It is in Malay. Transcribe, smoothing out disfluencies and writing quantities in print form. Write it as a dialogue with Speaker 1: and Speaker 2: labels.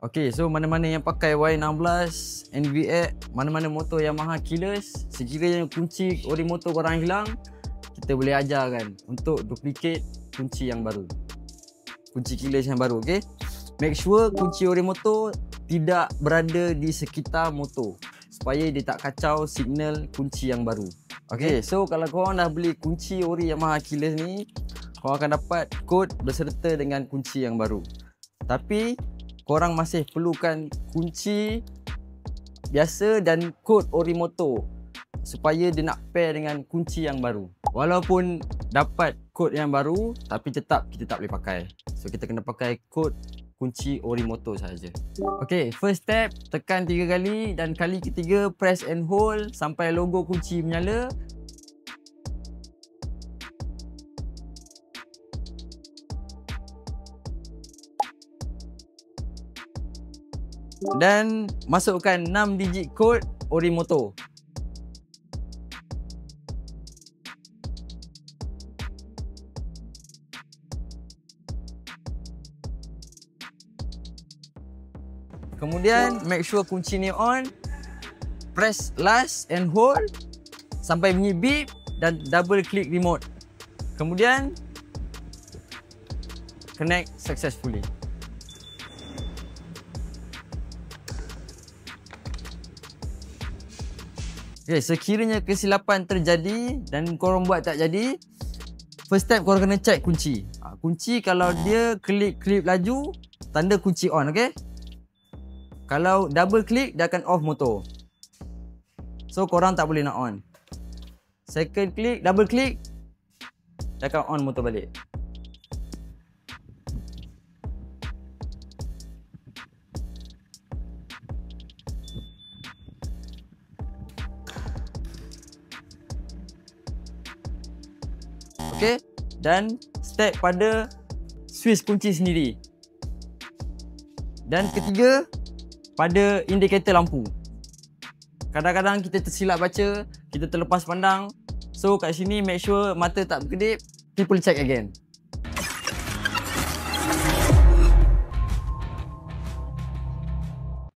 Speaker 1: Okay, so mana-mana yang pakai Y16, NVX, mana-mana motor Yamaha keyless, sekiranya kunci ori motor korang hilang, kita boleh ajarkan untuk duplicate kunci yang baru. Kunci keyless yang baru, okay? Make sure kunci ori motor tidak berada di sekitar motor supaya dia tak kacau signal kunci yang baru. Okay, so kalau korang dah beli kunci ori Yamaha keyless ni, korang akan dapat kod berserta dengan kunci yang baru. Tapi korang masih perlukan kunci biasa dan kod ori motor supaya dia nak pair dengan kunci yang baru. Walaupun dapat kod yang baru, tapi tetap kita tak boleh pakai. So kita kena pakai kod kunci ori motor sahaja. Okay, first step, tekan 3 kali dan kali ketiga press and hold sampai logo kunci menyala. Dan masukkan 6 digit kod ori motor. Kemudian make sure kunci ni on. Press last and hold sampai bunyi beep dan double click remote. Kemudian connect successfully. Okay, sekiranya kesilapan terjadi dan korang buat tak jadi, first step korang kena check kunci. Kunci kalau dia klip laju, tanda kunci on, okay? Kalau double click, dia akan off motor. So korang tak boleh nak on. Second click, double click, dia akan on motor balik. Okay, dan step pada switch kunci sendiri. Dan ketiga, pada indikator lampu. Kadang-kadang kita tersilap baca, kita terlepas pandang. So kat sini make sure mata tak berkedip, triple check again.